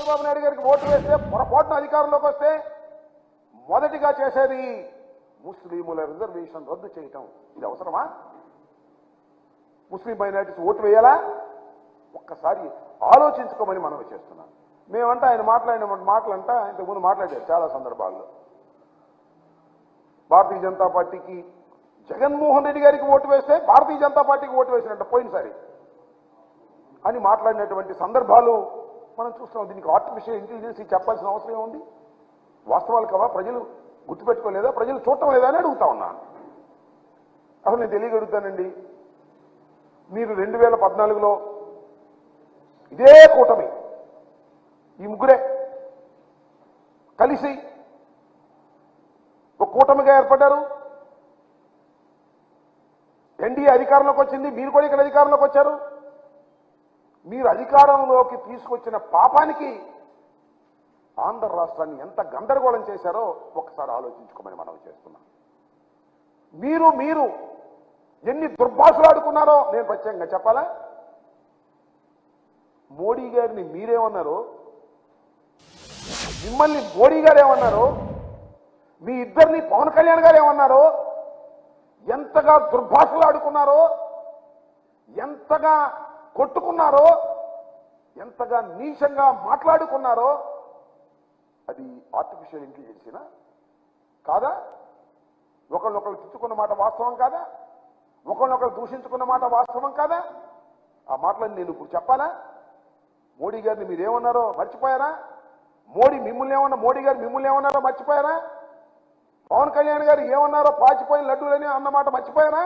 చంద్రబాబు నాయుడు గారికి ఓటు వేస్తే పొరపాటున అధికారంలోకి వస్తే మొదటిగా చేసేది ముస్లింల రిజర్వేషన్ రద్దు చేయటం. ఇది అవసరమా? ముస్లిం మైనారిటీస్ ఓటు వేయాలా? ఒక్కసారి ఆలోచించుకోమని మనం చేస్తున్నాం. మేమంటే ఆయన మాట్లాడిన మాటలంట ఇంతకుముందు మాట్లాడారు చాలా సందర్భాల్లో. భారతీయ జనతా పార్టీకి జగన్మోహన్ రెడ్డి గారికి ఓటు వేస్తే భారతీయ జనతా పార్టీకి ఓటు వేసినట్టు పోయినసారి అని మాట్లాడినటువంటి సందర్భాలు మనం చూస్తున్నాం. దీనికి ఆర్టిఫిషియల్ ఇంటెలిజెన్స్ చెప్పాల్సిన అవసరం ఏముంది? వాస్తవాలు కావా? ప్రజలు గుర్తుపెట్టుకోలేదా? ప్రజలు చూడటం లేదా అని అడుగుతా ఉన్నాను. అసలు నేను తెలియగలుగుతానండి. మీరు 2014లో ఇదే కూటమి ఈ ముగ్గురే కలిసి ఒక కూటమిగా ఏర్పడ్డారు. ఎన్డీఏ అధికారంలోకి వచ్చింది. మీరు కూడా ఇక్కడ అధికారంలోకి వచ్చారు. మీరు అధికారంలోకి తీసుకొచ్చిన పాపానికి ఆంధ్ర రాష్ట్రాన్ని ఎంత గందరగోళం చేశారో ఒకసారి ఆలోచించుకోమని మనం చేస్తున్నాం. మీరు ఎన్ని దుర్భాషలు ఆడుకున్నారో నేను ప్రత్యేకంగా చెప్పాలా? మోడీ గారిని మీరేమన్నారు, మిమ్మల్ని మోడీ గారు ఏమన్నారు, మీ ఇద్దరిని పవన్ కళ్యాణ్ గారు ఏమన్నారు, ఎంతగా దుర్భాషలు ఆడుకున్నారో, ఎంతగా కొట్టుకున్నారో, ఎంతగా నీచంగా మాట్లాడుకున్నారో అది ఆర్టిఫిషియల్ ఇంటెలిజెన్సేనా కాదా? ఒకళ్ళొకళ్ళు తిట్టుకున్న మాట వాస్తవం కాదా? ఒకళ్ళొకళ్ళు దూషించుకున్న మాట వాస్తవం కాదా? ఆ మాటలను నేను ఇప్పుడు చెప్పాలా? మోడీ గారిని మీరేమన్నారో మర్చిపోయారా? మోడీ గారు మిమ్మల్ని ఏమన్నారో మర్చిపోయారా? పవన్ కళ్యాణ్ గారు ఏమన్నారో పాచిపోయిన లడ్డూలని అన్నమాట మర్చిపోయారా?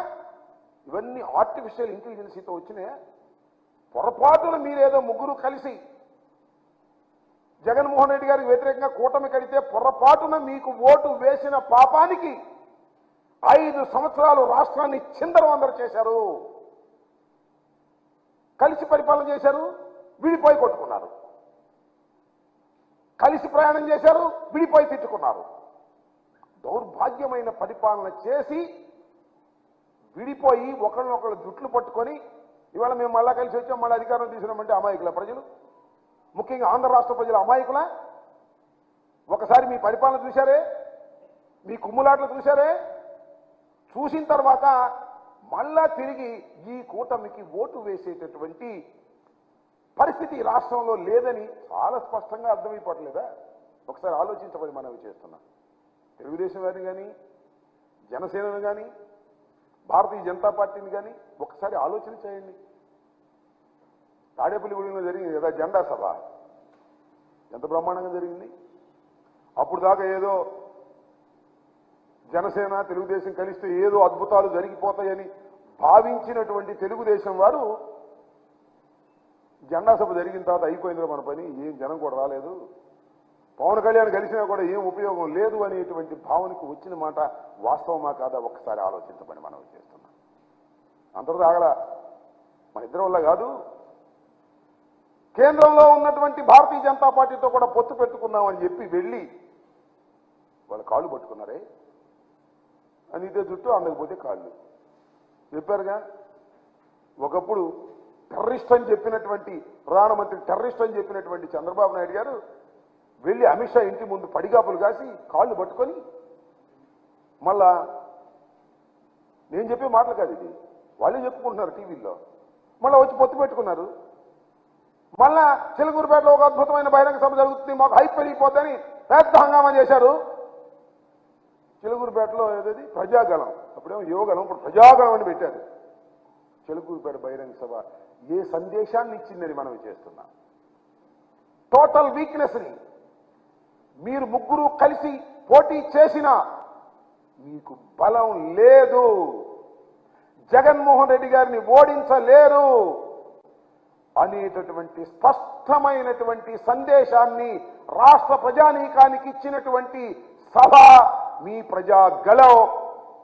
ఇవన్నీ ఆర్టిఫిషియల్ ఇంటెలిజెన్సీతో వచ్చినాయి. పొరపాటున మీరేదో ముగ్గురు కలిసి జగన్మోహన్ రెడ్డి గారికి వ్యతిరేకంగా కూటమి కడితే పొరపాటున మీకు ఓటు వేసిన పాపానికి 5 సంవత్సరాలు రాష్ట్రాన్ని చిందరవందర చేశారు. కలిసి పరిపాలన చేశారు, విడిపోయి కొట్టుకున్నారు. కలిసి ప్రయాణం చేశారు, విడిపోయి తిట్టుకున్నారు. దౌర్భాగ్యమైన పరిపాలన చేసి విడిపోయి ఒకళ్ళనొకళ్ళు జుట్లు పట్టుకొని ఇవాళ మేము మళ్ళా కలిసి వచ్చాం, మళ్ళీ అధికారం తీసుకున్నామంటే అమాయకుల ప్రజలు, ముఖ్యంగా ఆంధ్ర రాష్ట్ర ప్రజలు అమాయకుల? ఒకసారి మీ పరిపాలన చూశారే, మీ కుమ్ములాట్లు చూశారే, చూసిన తర్వాత మళ్ళా తిరిగి ఈ కూటమికి ఓటు వేసేటటువంటి పరిస్థితి రాష్ట్రంలో లేదని చాలా స్పష్టంగా అర్థమైపోవట్లేదా? ఒకసారి ఆలోచించమని మనం చేస్తున్నాం. తెలుగుదేశం వారిని కానీ, జనసేనను కానీ, భారతీయ జనతా పార్టీని కానీ ఒకసారి ఆలోచన చేయండి. తాడేపల్లిగూడెంలో జరిగింది కదా జెండా సభ, ఎంత బ్రహ్మాండంగా జరిగింది. అప్పుడు దాకా ఏదో జనసేన తెలుగుదేశం కలిస్తే ఏదో అద్భుతాలు జరిగిపోతాయని భావించినటువంటి తెలుగుదేశం వారు జెండా సభ జరిగిన తర్వాత అయిపోయిందిగా మన పని, ఏం జనం కూడా రాలేదు, పవన్ కళ్యాణ్ కలిసినా కూడా ఏం ఉపయోగం లేదు అనేటువంటి భావనకు వచ్చిన మాట వాస్తవమా కాదా ఒక్కసారి ఆలోచించమని మనం చేస్తున్నాం. అందరూ ఆగల మన ఇద్దరి వల్ల కాదు. కేంద్రంలో ఉన్నటువంటి భారతీయ జనతా పార్టీతో కూడా పొత్తు పెట్టుకున్నామని చెప్పి వెళ్ళి వాళ్ళ కాళ్ళు పట్టుకున్నారే, అనితే జుట్టు అందకపోతే కాళ్ళు చెప్పారుగా. ఒకప్పుడు టెర్రరిస్ట్ అని చెప్పినటువంటి ప్రధానమంత్రి టెర్రరిస్ట్ అని చెప్పినటువంటి చంద్రబాబు నాయుడు గారు వెళ్ళి అమిత్ షా ఇంటి ముందు పడిగాపులు కాసి కాళ్ళు పట్టుకొని, మళ్ళా నేను చెప్పే మాటలు కాదు ఇది, వాళ్ళే చెప్పుకుంటున్నారు టీవీల్లో, మళ్ళీ వచ్చి పొత్తు పెట్టుకున్నారు. మళ్ళా చిలకూరుపేటలో ఒక అద్భుతమైన బహిరంగ సభ జరుగుతుంది, మాకు హైప్ పెరిగిపోద్దని పెద్ద హంగామా చేశారు. చిలకూరుపేటలో ఏదది ప్రజాగళం, అప్పుడేమో యువగళం, ఇప్పుడు ప్రజాగళం అని పెట్టారు. చిలకూరుపేట బహిరంగ సభ ఏ సందేశాన్ని ఇచ్చిందని మనం చేస్తున్నాం. టోటల్ వీక్నెస్ని మీరు ముగ్గురు కలిసి పోటీ చేసినా మీకు బలం లేదు, జగన్మోహన్ రెడ్డి గారిని ఓడించలేరు అనేటటువంటి స్పష్టమైనటువంటి సందేశాన్ని రాష్ట్ర ప్రజానీకానికి ఇచ్చినటువంటి సభ మీ ప్రజాగళం.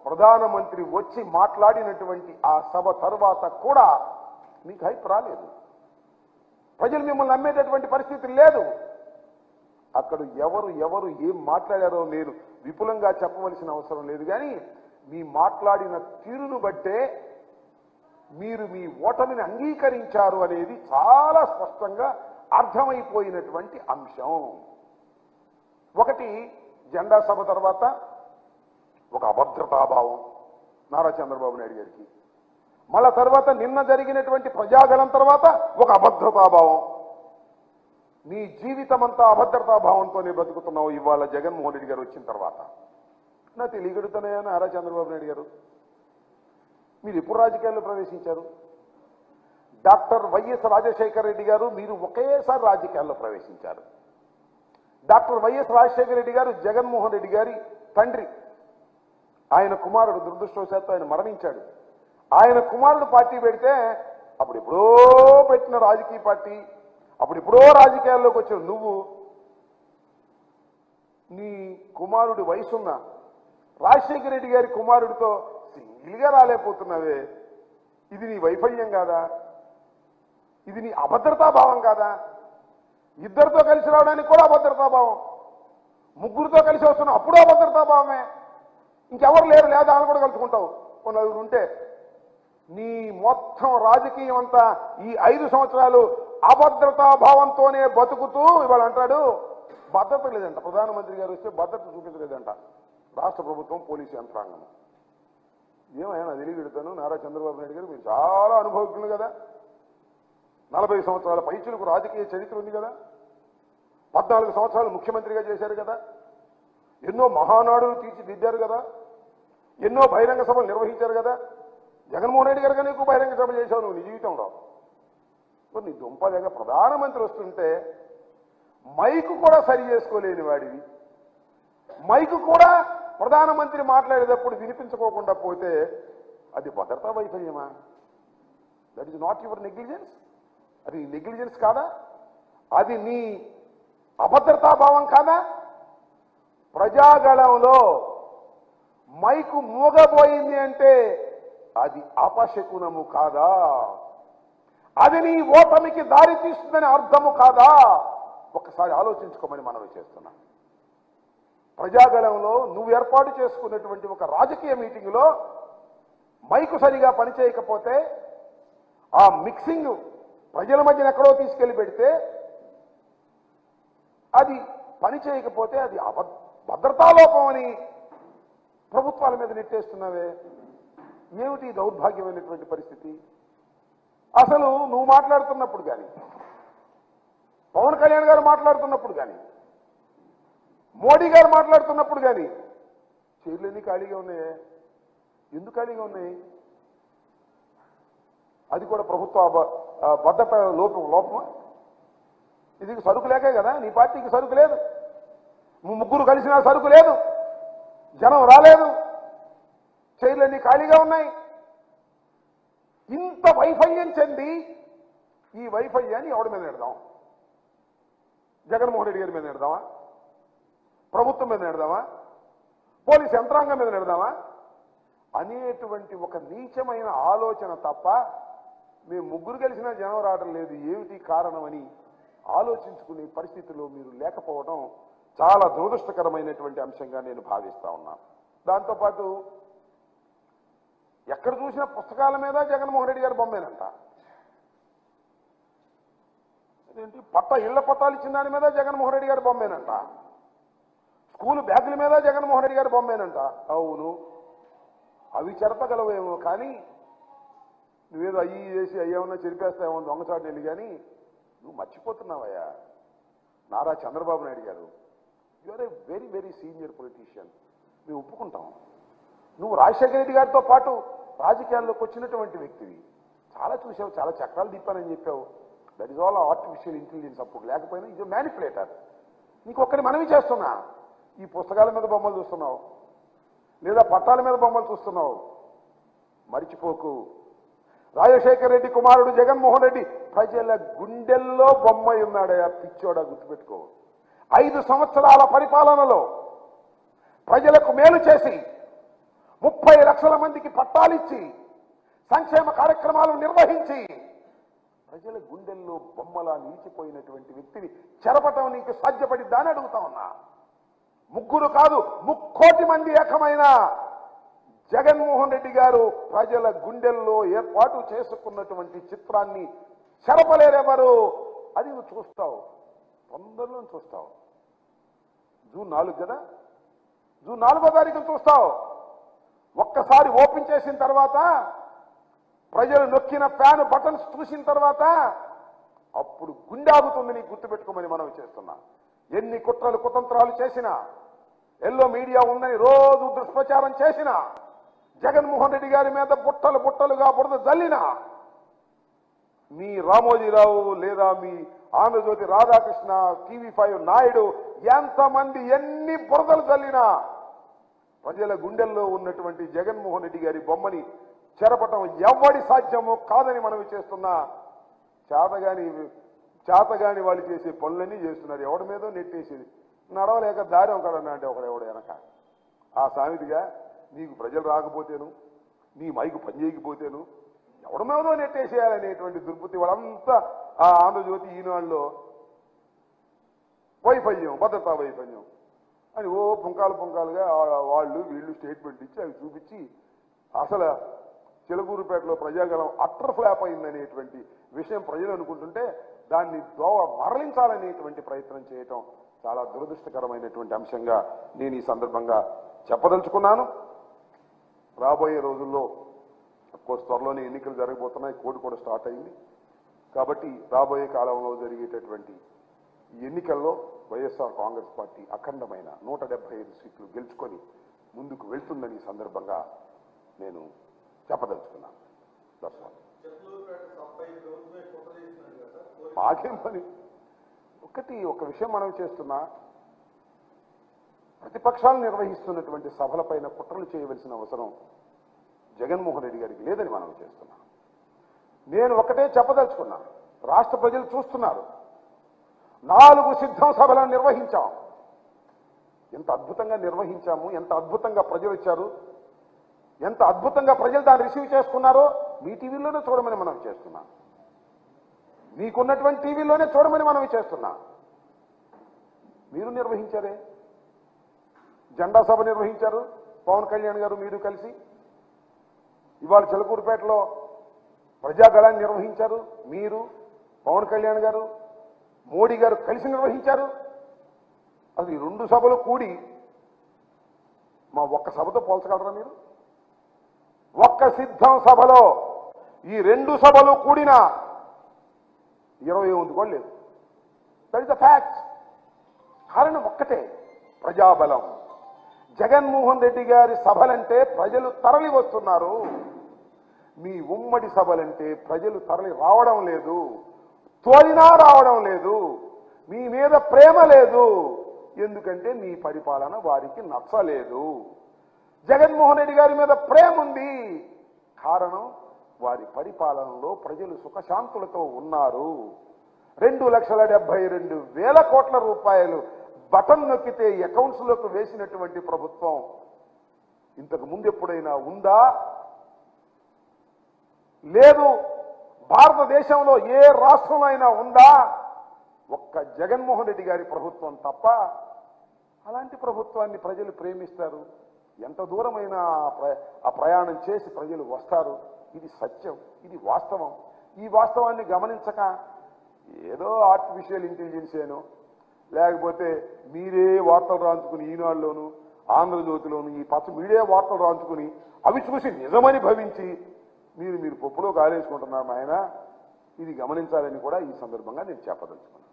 ప్రధానమంత్రి వచ్చి మాట్లాడినటువంటి ఆ సభ తర్వాత కూడా మీకు హైప్ రాలేదు, ప్రజలు మిమ్మల్ని నమ్మేటటువంటి పరిస్థితి లేదు. అక్కడ ఎవరు ఏం మాట్లాడారో నేను విపులంగా చెప్పవలసిన అవసరం లేదు, కానీ మీ మాట్లాడిన తీరును బట్టే మీరు మీ ఓటమిని అంగీకరించారు అనేది చాలా స్పష్టంగా అర్థమైపోయినటువంటి అంశం. ఒకటి, జెండా సభ తర్వాత ఒక అభద్రతాభావం నారా చంద్రబాబు నాయుడు గారికి, మళ్ళా తర్వాత నిన్న జరిగినటువంటి ప్రజాగళం తర్వాత ఒక అభద్రతాభావం. నీ జీవితం అంతా అభద్రతాభావంతోనే బతుకుతున్నావు ఇవాళ జగన్మోహన్ రెడ్డి గారు వచ్చిన తర్వాత. నా తెలియగడుతున్నాయా నారా చంద్రబాబు నాయుడు గారు? మీరు ఎప్పుడు రాజకీయాల్లో ప్రవేశించారు? డాక్టర్ వైఎస్ రాజశేఖర రెడ్డి గారు మీరు ఒకేసారి రాజకీయాల్లో ప్రవేశించారు. డాక్టర్ వైఎస్ రాజశేఖర రెడ్డి గారు జగన్మోహన్ రెడ్డి గారి తండ్రి. ఆయన కుమారుడు దురదృష్టవశాత్తు ఆయన మరణించాడు. ఆయన కుమారుడు పార్టీ పెడితే అప్పుడెప్పుడో పెట్టిన రాజకీయ పార్టీ, అప్పుడెప్పుడో రాజకీయాల్లోకి వచ్చిన నువ్వు నీ కుమారుడి వయసున్న రాజశేఖర రెడ్డి గారి కుమారుడితో సింగిల్గా రాలేకపోతున్నావే. ఇది నీ వైఫల్యం కాదా? ఇది నీ అభద్రతాభావం కాదా? ఇద్దరితో కలిసి రావడానికి కూడా అభద్రతాభావం, ముగ్గురితో కలిసి వస్తున్నావు అప్పుడు అభద్రతాభావమే. ఇంకెవరు లేరు, లేదా అని కూడా కలుసుకుంటావు కొన్ని నలుగురు ఉంటే. నీ మొత్తం రాజకీయం అంతా ఈ 5 సంవత్సరాలు అభద్రతాభావంతోనే బతుకుతూ ఇవాళ అంటాడు భద్రత లేదంట. ప్రధానమంత్రి గారు వస్తే భద్రత చూపించలేదంట రాష్ట్ర ప్రభుత్వం, పోలీసు యంత్రాంగం. ఏమైనా తెలియగెడతాను నారా చంద్రబాబు నాయుడు గారు, మీరు చాలా అనుభవజ్ఞులు కదా, 40 సంవత్సరాల పైచులకు రాజకీయ చరిత్ర ఉంది కదా, 14 సంవత్సరాలు ముఖ్యమంత్రిగా చేశారు కదా, ఎన్నో మహానాడులు తీర్చిదిద్దారు కదా, ఎన్నో బహిరంగ సభలు నిర్వహించారు కదా. జగన్మోహన్ రెడ్డి గారు కానీ ఎక్కువ బహిరంగ సభ చేశావు నువ్వు నీ జీవితంలో. మరి నీ దుంపలేక ప్రధానమంత్రి వస్తుంటే మైకు కూడా సరి చేసుకోలేని వాడివి, మైకు కూడా ప్రధానమంత్రి మాట్లాడేటప్పుడు వినిపించుకోకుండా పోతే అది భద్రతా వైఫల్యమా? That is not your negligence. అది నెగ్లిజెన్స్ కాదా? అది నీ అభద్రతాభావం కాదా? ప్రజాగళంలో మైకు మూగబోయింది అంటే అది అపశకునము కాదా? అది నీ ఓటమికి దారి తీస్తుందని అర్థము కాదా? ఒక్కసారి ఆలోచించుకోమని మనవి చేస్తున్నా. ప్రజాగళంలో నువ్వు ఏర్పాటు చేసుకున్నటువంటి ఒక రాజకీయ మీటింగ్లో మైకు సరిగా పనిచేయకపోతే, ఆ మిక్సింగ్ ప్రజల మధ్యన ఎక్కడో తీసుకెళ్లి పెడితే, అది పని చేయకపోతే అది భద్రతాలోపం అని ప్రభుత్వాల మీద నెట్టేస్తున్నావే. ఏమిటి దౌర్భాగ్యమైనటువంటి పరిస్థితి? అసలు నువ్వు మాట్లాడుతున్నప్పుడు కానీ, పవన్ కళ్యాణ్ గారు మాట్లాడుతున్నప్పుడు కానీ, మోడీ గారు మాట్లాడుతున్నప్పుడు కానీ చైర్లన్నీ ఖాళీగా ఉన్నాయే. ఎందుకు ఖాళీగా ఉన్నాయి? అది కూడా ప్రభుత్వ భద్రత లోపమా? ఇది సరుకు లేకే కదా, నీ పార్టీకి సరుకు లేదు, ముగ్గురు కలిసినా సరుకు లేదు, జనం రాలేదు, చైర్లన్నీ ఖాళీగా ఉన్నాయి. ఇంత వైఫల్యం చెంది ఈ వైఫల్యాన్ని ఎవరి మీద నెడదాం? జగన్మోహన్ రెడ్డి గారి మీద నెడదామా? ప్రభుత్వం మీద నెడదామా? పోలీస్ యంత్రాంగం మీద నెడదామా అనేటువంటి ఒక నీచమైన ఆలోచన తప్ప మేము ముగ్గురు కలిసినా జనం రావడం లేదు, ఏమిటి కారణమని ఆలోచించుకునే పరిస్థితిలో మీరు లేకపోవడం చాలా దురదృష్టకరమైనటువంటి అంశంగా నేను భావిస్తా ఉన్నాను. దాంతోపాటు ఎక్కడ చూసిన పుస్తకాల మీద జగన్మోహన్ రెడ్డి గారి బొమ్మేనంట. అదేంటి ఇళ్ల పట్టాలు ఇచ్చిన దాని మీద జగన్మోహన్ రెడ్డి గారి బొమ్మేనంట. స్కూల్ బ్యాగుల మీద జగన్మోహన్ రెడ్డి గారి బొమ్మేనంట. అవును, అవి చెరపగలవేమో, కానీ నువ్వేదో అయ్యి చేసి అయ్యేమన్నా చెరిపేస్తావేమో దొంగచాటు వెళ్ళి. కానీ నువ్వు మర్చిపోతున్నావయ్యా Nara Chandrababu Naidu garu, you are a very very senior politician. మేము ఒప్పుకుంటాం. నువ్వు రాజశేఖర రెడ్డి గారితో పాటు రాజకీయాల్లోకి వచ్చినటువంటి వ్యక్తివి. చాలా చూసావు, చాలా చక్రాలు తిప్పానని చెప్పావు. That is all artificial intelligence. అప్పుడు లేకపోయినా ఇది మ్యానిపులేటర్. నీకు ఒక్కడి మనవి చేస్తున్నా, ఈ పుస్తకాల మీద బొమ్మలు చూస్తున్నావు లేదా పట్టాల మీద బొమ్మలు చూస్తున్నావు. మరిచిపోకు, రాజశేఖర రెడ్డి కుమారుడు జగన్మోహన్ రెడ్డి ప్రజల గుండెల్లో బొమ్మ ఉన్నాడయా పిచ్చోడా, గుర్తుపెట్టుకో. 5 సంవత్సరాల పరిపాలనలో ప్రజలకు మేలు చేసి 30 లక్షల మందికి పట్టాలిచ్చి సంక్షేమ కార్యక్రమాలు నిర్వహించి ప్రజల గుండెల్లో బొమ్మలా నిలిచిపోయినటువంటి వ్యక్తిని చెరపటం నీకు సాధ్యపడిద్దా అని అడుగుతా ఉన్నా. ముగ్గురు కాదు, 3 కోటి మంది ఏకమైన జగన్మోహన్ రెడ్డి గారు ప్రజల గుండెల్లో ఏర్పాటు చేసుకున్నటువంటి చిత్రాన్ని చెరపలేరెవరు. అది నువ్వు చూస్తావు, తొందరలో చూస్తావు. జూన్ 4 కదా, జూన్ 4వ తారీఖున చూస్తావు. ఒక్కసారి ఓపెన్ చేసిన తర్వాత ప్రజలు నొక్కిన ఫ్యాన్ బటన్స్ చూసిన తర్వాత అప్పుడు గుండె ఆగుతుంది. నీకు గుర్తుపెట్టుకోమని మనం చేస్తున్నా. ఎన్ని కుట్రలు కుతంత్రాలు చేసినా, ఎల్లో మీడియా ఉందని రోజు దుష్ప్రచారం చేసినా, జగన్మోహన్ రెడ్డి గారి మీద బుట్టలు బుట్టలుగా బురద జల్లినా, మీ రామోజీరావు లేదా మీ ఆంధ్రజ్యోతి రాధాకృష్ణ, TV5 నాయుడు ఎంతమంది ఎన్ని బురదలు జల్లినా ప్రజల గుండెల్లో ఉన్నటువంటి జగన్మోహన్ రెడ్డి గారి బొమ్మని చెరపటం ఎవడి సాధ్యమో కాదని మనవి చేస్తున్నా. చేతగాని వాళ్ళు చేసే పనులన్నీ చేస్తున్నారు. ఎవడి మీదో నెట్టేసేది. నడవలేక దారి ఒకడన్నా అంటే ఒకడెవడు వెనక. ఆ సామెతిగా నీకు ప్రజలు రాకపోతేను, నీ మైకు పనిచేయకపోతేను ఎవడి మీదో నెట్టేసేయాలనేటువంటి దుర్బుద్ధి వాళ్ళంతా ఆ ఆంధ్రజ్యోతి ఈనాడులో వైఫల్యం, భద్రతా వైఫల్యం అని ఓ పుంకాలుగా వాళ్ళు వీళ్ళు స్టేట్మెంట్ ఇచ్చి అవి చూపించి అసలు చిలకూరుపేటలో ప్రజాగలం అట్టర్ ఫ్లాప్ అయిందనేటువంటి విషయం ప్రజలు అనుకుంటుంటే దాన్ని దోవ మరలించాలనేటువంటి ప్రయత్నం చేయటం చాలా దురదృష్టకరమైనటువంటి అంశంగా నేను ఈ సందర్భంగా చెప్పదలుచుకున్నాను. రాబోయే రోజుల్లో కోర్స్ త్వరలోనే ఎన్నికలు జరగబోతున్నాయి. కోడ్ కూడా స్టార్ట్ అయింది. కాబట్టి రాబోయే కాలంలో జరిగేటటువంటి ఈ ఎన్నికల్లో వైఎస్ఆర్ కాంగ్రెస్ పార్టీ అఖండమైన 175 సీట్లు గెలుచుకొని ముందుకు వెళ్తుందని ఈ సందర్భంగా నేను చెప్పదలుచుకున్నాను. మాకేం పని. ఒక విషయం మనం చేస్తున్నా, ప్రతిపక్షాలు నిర్వహిస్తున్నటువంటి సభలపైన కుట్రలు చేయవలసిన అవసరం జగన్మోహన్ రెడ్డి గారికి లేదని మనం చేస్తున్నాం. నేను ఒకటే చెప్పదలుచుకున్నా, రాష్ట్ర ప్రజలు చూస్తున్నారు. 4 సిద్ధం సభలను నిర్వహించాం. ఎంత అద్భుతంగా నిర్వహించాము, ఎంత అద్భుతంగా ప్రజలు వచ్చారు, ఎంత అద్భుతంగా ప్రజలు దాన్ని రిసీవ్ చేసుకున్నారో మీ టీవీలోనే చూడమని మనం చేస్తున్నాం. మీకున్నటువంటి టీవీలోనే చూడమని మనం చేస్తున్నాం. మీరు నిర్వహించారే, జెండా సభ నిర్వహించారు పవన్ కళ్యాణ్ గారు మీరు కలిసి. ఇవాళ చిలకూరుపేటలో ప్రజాగళాన్ని నిర్వహించారు మీరు, పవన్ కళ్యాణ్ గారు, మోడీ గారు కలిసి నిర్వహించారు. అసలు ఈ 2 సభలు కూడి మా ఒక్క సభతో పోల్చగలరా మీరు? ఒక్క సిద్ధం సభలో ఈ 2 సభలు కూడినా 20 కూడా లేదు. That is the fact. కారణం ఒక్కటే, ప్రజాబలం. జగన్మోహన్ రెడ్డి గారి సభలంటే ప్రజలు తరలి వస్తున్నారు. మీ ఉమ్మడి సభలంటే ప్రజలు తరలి రావడం లేదు, తోలినా రావడం లేదు. మీ మీద ప్రేమ లేదు, ఎందుకంటే మీ పరిపాలన వారికి నచ్చలేదు. జగన్మోహన్ రెడ్డి గారి మీద ప్రేమ ఉంది, కారణం వారి పరిపాలనలో ప్రజలు సుఖశాంతులతో ఉన్నారు. 2,72,000 కోట్ల రూపాయలు బటన్ నొక్కితే అకౌంట్స్లోకి వేసినటువంటి ప్రభుత్వం ఇంతకు ముందు ఎప్పుడైనా ఉందా? లేదు. భారతదేశంలో ఏ రాష్ట్రంలో అయినా ఉందా? ఒక్క జగన్మోహన్ రెడ్డి గారి ప్రభుత్వం తప్ప. అలాంటి ప్రభుత్వాన్ని ప్రజలు ప్రేమిస్తారు. ఎంత దూరమైనా ఆ ప్రయాణం చేసి ప్రజలు వస్తారు. ఇది సత్యం, ఇది వాస్తవం. ఈ వాస్తవాన్ని గమనించక ఏదో ఆర్టిఫిషియల్ ఇంటెలిజెన్స్ ఏనో, లేకపోతే మీరే వార్తలు రాంచుకుని ఈనాడులోను ఆంధ్రజ్యోతిలోను ఈ పచ్చ మీడియా వార్తలు రాంచుకుని అవి చూసి నిజమని భవించి మీరు పప్పులో కాలేసుకుంటున్నారు ఆయన. ఇది గమనించాలని కూడా ఈ సందర్భంగా నేను చెప్పదలుచుకున్నాను.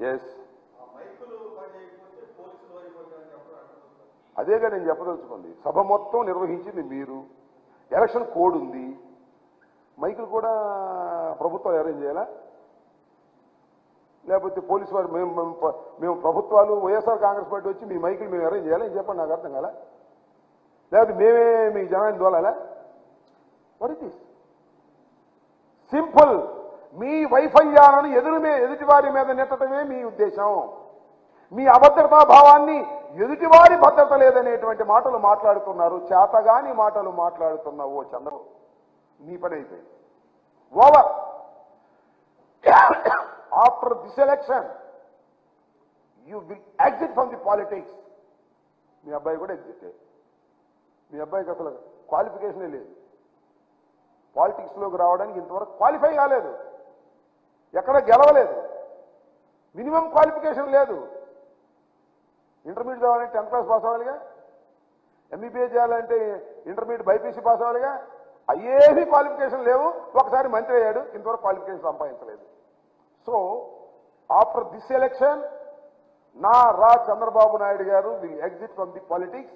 ఎస్, అదేగా నేను చెప్పదలుచుకుంది. సభ మొత్తం నిర్వహించింది మీరు. ఎలక్షన్ కోడ్ ఉంది, మైకులు కూడా ప్రభుత్వాలు అరేంజ్ చేయాలా? లేకపోతే పోలీసు వారు మేము ప్రభుత్వాలు వైఎస్ఆర్ కాంగ్రెస్ పార్టీ వచ్చి మీ మైకులు మేము అరేంజ్ చేయాలా? చెప్పండి, నాకు అర్థం కాలా. లేకపోతే మేమే మీ జనాన్ని దోలాలా? What it is simple. మీ వైఫల్యాలను ఎదుటివారి మీద నెట్టడమే మీ ఉద్దేశం. మీ అభద్రతా భావాన్ని ఎదుటివారి భద్రత లేదనేటువంటి మాటలు మాట్లాడుతున్నారు. చేతగాని మాటలు మాట్లాడుతున్నావు. ఓ చంద్రబాబు, నీ పని అయిపోయింది. Over. After this election you will exit from the politics. మీ అబ్బాయి కూడా ఎగ్జిట్. మీ అబ్బాయికి అసలు క్వాలిఫికేషనే లేదు. పాలిటిక్స్లోకి రావడానికి ఇంతవరకు క్వాలిఫై కాలేదు, ఎక్కడ గెలవలేదు, మినిమం క్వాలిఫికేషన్ లేదు. ఇంటర్మీడియట్ చదవాలంటే 10th క్లాస్ పాస్ అవ్వాలిగా, ఎంబీబీఏ చేయాలంటే ఇంటర్మీడియట్ బైపీసీ పాస్ అవ్వాలిగా. అయ్యేవి క్వాలిఫికేషన్ లేవు. ఒకసారి మంత్రి అయ్యాడు, ఇంతవరకు క్వాలిఫికేషన్ సంపాదించలేదు. So after this election Nara Chandrababu Naidu garu will exit from the politics.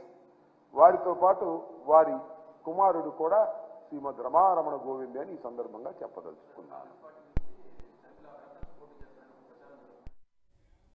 వారితో పాటు వారి కుమారుడు కూడా శ్రీమద్ రమారమణ గోవిందే అని ఈ సందర్భంగా చెప్పదలుచుకున్నాను.